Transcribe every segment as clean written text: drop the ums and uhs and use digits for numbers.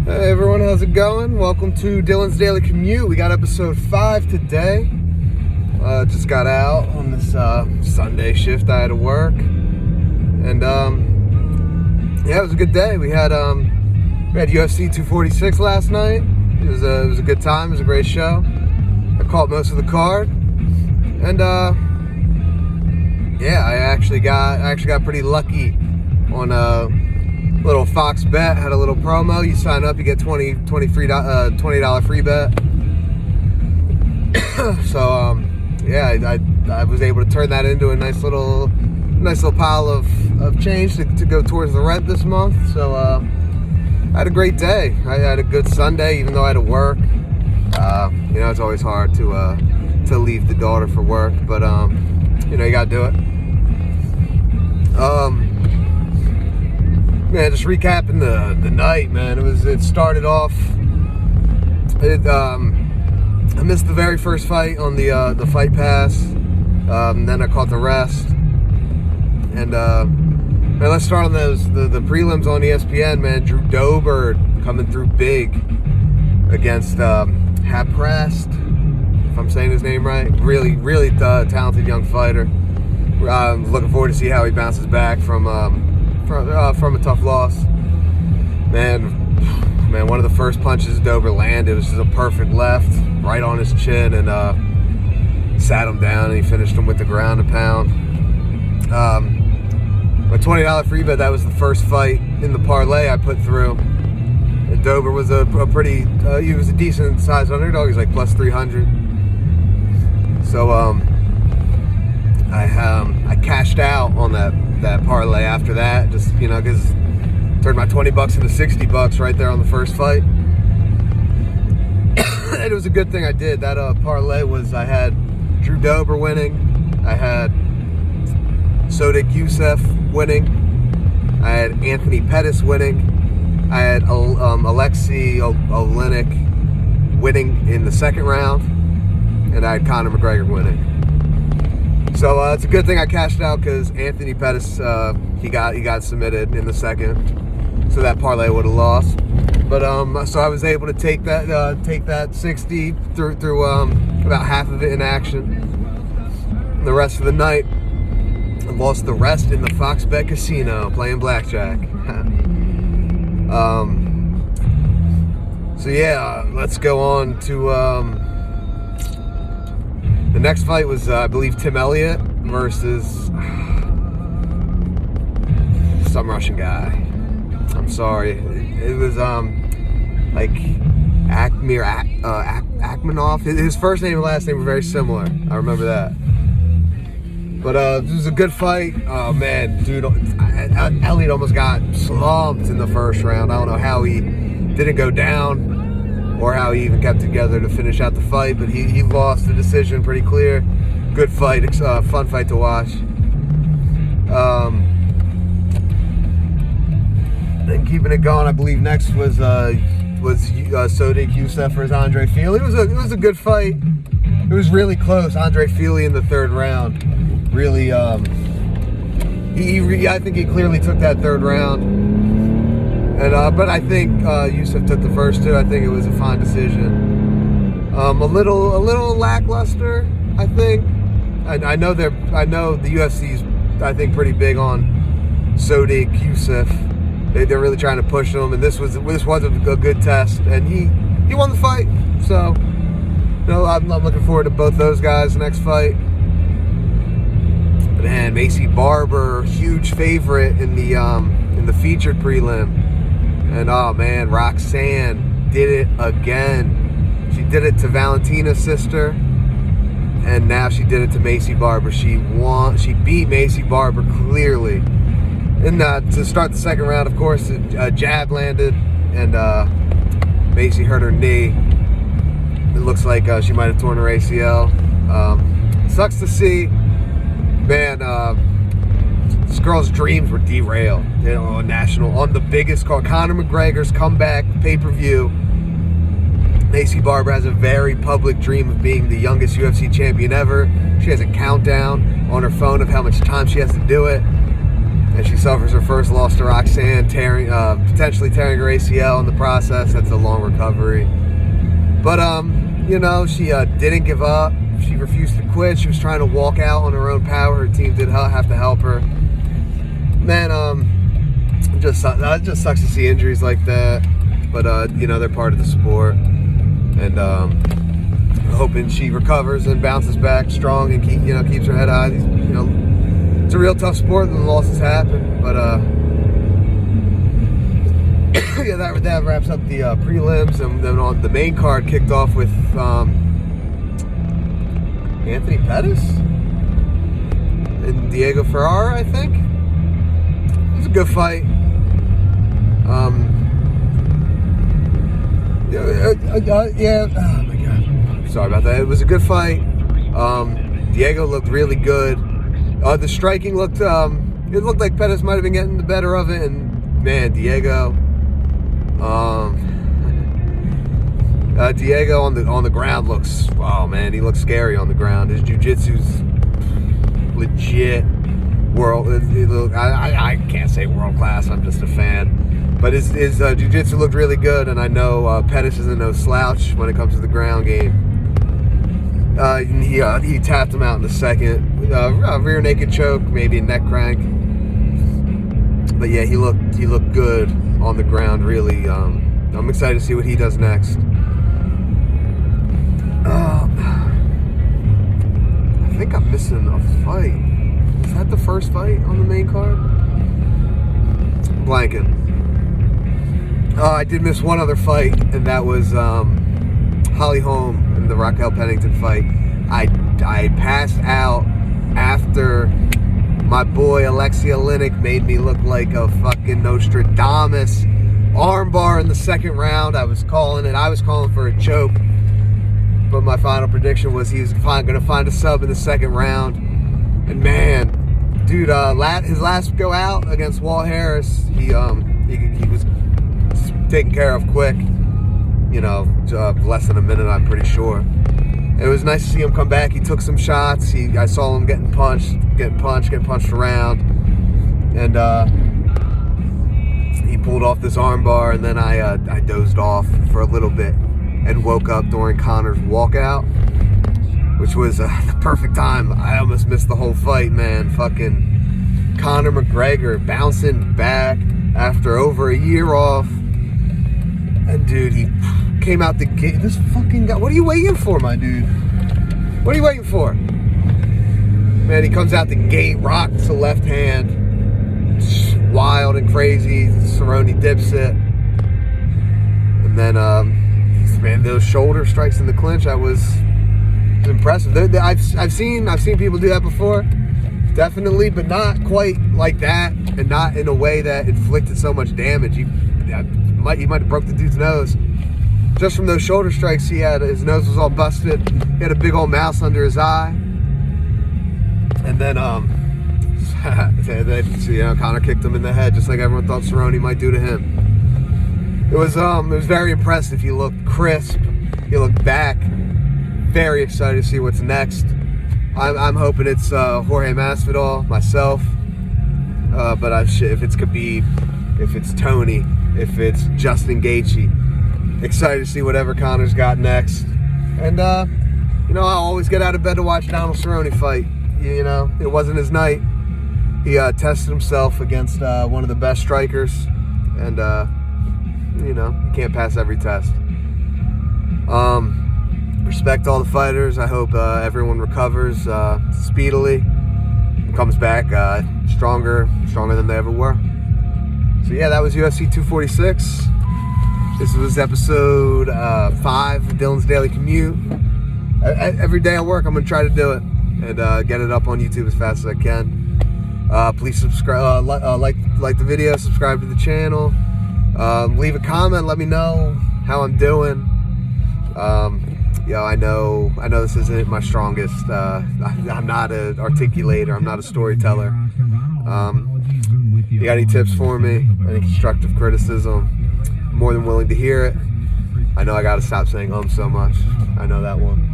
Hey everyone, how's it going? Welcome to Dylan's Daily Commute. We got episode 5 today. Just got out on this Sunday shift. I had to work, and yeah, it was a good day. We had UFC 246 last night. It was a good time. It was a great show. I caught most of the card, and yeah, I actually got pretty lucky on little Fox bet. Had a little promo. You sign up, you get $20 free bet. So yeah, I was able to turn that into a nice little pile of change to go towards the rent this month. So I had a great day. I had a good Sunday, even though I had to work. It's always hard to leave the daughter for work, but you gotta do it. Man, just recapping the night, man. It started off. I missed the very first fight on the Fight Pass. Then I caught the rest. And man, let's start on the prelims on ESPN. Man, Drew Dober coming through big against Haprast, if I'm saying his name right. Really talented young fighter. Looking forward to see how he bounces back from a tough loss. Man, one of the first punches Dober landed was just a perfect left, right on his chin, and sat him down, and he finished him with the ground and pound. My $20 free bet, that was the first fight in the parlay I put through. And Dober was a pretty, he was a decent sized underdog. He's like plus 300. So I cashed out on that parlay after that, just because turned my $20 into $60 right there on the first fight. And it was a good thing I did. That parlay was, I had Drew Dober winning, I had Sodiq Youssef winning, I had Anthony Pettis winning, I had Alexei Oleinik winning in the second round, and I had Conor McGregor winning. So it's a good thing I cashed out, because Anthony Pettis he got submitted in the second, so that parlay would have lost. But so I was able to take that 60 through about half of it in action. And the rest of the night, I lost the rest in the Fox Bet Casino playing blackjack. So yeah, let's go on to. The next fight was, I believe, Tim Elliott versus some Russian guy. I'm sorry. It was like Akhmanov. His first name and last name were very similar. I remember that. But it was a good fight. Oh man, dude, Elliott almost got slumped in the first round. I don't know how he didn't go down, or how he even kept together to finish out the fight, but he lost the decision pretty clear. Good fight, fun fight to watch. And keeping it going, I believe next was Sodiq Youssef versus Andre Fili. It was a good fight. It was really close. Andre Fili in the third round, really. I think he clearly took that third round. And but I think Youssef took the first two. I think it was a fine decision. A little lackluster, I think. I know the UFC's, I think, pretty big on Sodiq Youssef. They're really trying to push him, and this was a good test, and he won the fight. So I'm looking forward to both those guys' next fight. Man, Macy Barber, huge favorite in the featured prelim. And oh man, Roxanne did it again. She did it to Valentina's sister, and now she did it to Macy Barber. She beat Macy Barber clearly. And to start the second round, of course, a jab landed, and Macy hurt her knee. It looks like she might have torn her ACL. Sucks to see. Man, this girl's dreams were derailed, on the biggest card, Conor McGregor's comeback pay-per-view. Macy Barber has a very public dream of being the youngest UFC champion ever. She has a countdown on her phone of how much time she has to do it. and she suffers her first loss to Roxanne, potentially tearing her ACL in the process. That's a long recovery. But, you know, she didn't give up. She refused to quit. She was trying to walk out on her own power. Her team did have to help her. Man, it just sucks to see injuries like that. But, you know, they're part of the sport. And hoping she recovers and bounces back strong and keeps her head high. You know, it's a real tough sport and losses happen. But, yeah, that wraps up the prelims. And then on the main card kicked off with Anthony Pettis and Diego Ferrara, I think. It was a good fight. Yeah. Oh my God. Sorry about that. It was a good fight. Diego looked really good. The striking looked. It looked like Pettis might have been getting the better of it, and man, Diego. Diego on the ground looks. Oh man, he looks scary on the ground. His jiu-jitsu's legit. I can't say world class. I'm just a fan. But his jiu-jitsu looked really good, and I know Pettis isn't no slouch when it comes to the ground game. He tapped him out in the second, rear naked choke, maybe a neck crank. But yeah, he looked good on the ground. Really, I'm excited to see what he does next. I think I'm missing a fight. Is that the first fight on the main card? Blanking. I did miss one other fight, and that was Holly Holm in the Raquel Pennington fight. I passed out after my boy Alexia Oleinik made me look like a fucking Nostradamus. Armbar in the second round. I was calling for a choke, but my final prediction was he was going to find a sub in the second round. And man, dude, his last go out against Walt Harris, he was taken care of quick. You know, less than a minute, I'm pretty sure. It was nice to see him come back. He took some shots. I saw him getting punched around, and he pulled off this armbar, and then I dozed off for a little bit and woke up during Conor's walkout, which was the perfect time. I almost missed the whole fight, man. Fucking Conor McGregor bouncing back after over a year off. And dude, he came out the gate. This fucking guy. What are you waiting for, my dude? What are you waiting for? Man, he comes out the gate, rocks the left hand. Wild and crazy. Cerrone dips it. And then, man, those shoulder strikes in the clinch, that was impressive. I've seen people do that before. Definitely, but not quite like that, and not in a way that inflicted so much damage. He might have broke the dude's nose. Just from those shoulder strikes, his nose was all busted. He had a big old mouse under his eye. And then, Conor kicked him in the head, just like everyone thought Cerrone might do to him. It was very impressive. He looked crisp. He looked back. Very excited to see what's next. I'm hoping it's Jorge Masvidal, myself. But if it's Khabib, if it's Tony, if it's Justin Gaethje, excited to see whatever Conor's got next. And I always get out of bed to watch Donald Cerrone fight. You know, it wasn't his night. He tested himself against one of the best strikers, and you can't pass every test. Respect all the fighters. I hope everyone recovers speedily, comes back stronger than they ever were. So yeah, that was UFC 246. This was episode 5 of Dylan's Daily Commute. Every day at work, I'm going to try to do it and get it up on YouTube as fast as I can. Please subscribe, like the video, subscribe to the channel. Leave a comment, let me know how I'm doing. I know this isn't my strongest. I'm not an articulator. I'm not a storyteller. You got any tips for me? Any constructive criticism? I'm more than willing to hear it. I know I got to stop saying so much. I know that one.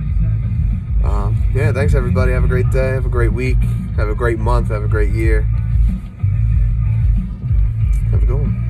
Thanks everybody. Have a great day. Have a great week. Have a great month. Have a great year. Have a good one.